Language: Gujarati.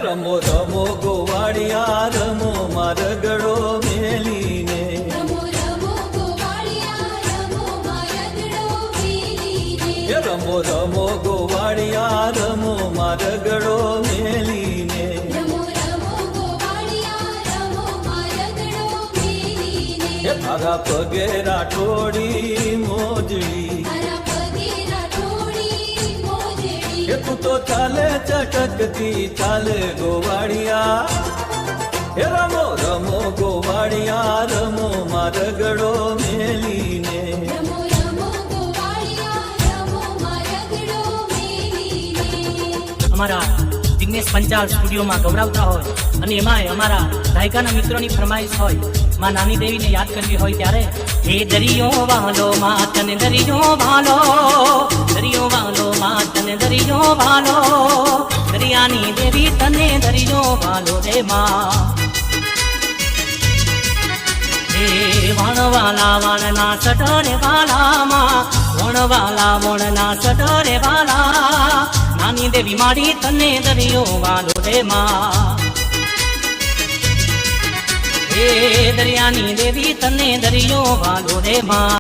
રમો રમો ગોવાળિયા રમો મારગડો મેલીને રમો રમો ગોવાળિયા રમો મારગડો મેલીને રમો રમો ગોવાળિયા રમો મારગડો મેલીને રમો રમો ગોવાળિયા રમો મારગડો મેલીને તારા પગે રાઠોડી મોજડી તારા પગે રાઠોડી મોજડી તું તો ચાલે ચટકતી ચાલે ગોવાળિયા રમો રમો ગોવાળિયા રમો મારગડો મેલીને રમો રમો ગોવાળિયા રમો મારગડો મેલીને અમારા વિઘ્નેશ પંચાલ સ્ટુડિયોમાં ગૌરવતા હોય અને એમાંય અમારા ગાયકાના મિત્રોની ફરમાઈશ હોય માં નાની દેવીને યાદ કરવી હોય ત્યારે હે દરિયો વાલો માં તને દરિયો વાલો દરિયો વાલો માં તને દરિયો વાલો દરિયાની દેવી તને દરિયો વાલો રે માં હે વણવાલા વણના સટરે વાલામાં વણવાલા વણના સટરે વાલા નાની દેવી માડી તને દરિયો વાલો રે માં હે દરિયાની દેવી તને દરિયો વાલો રે માં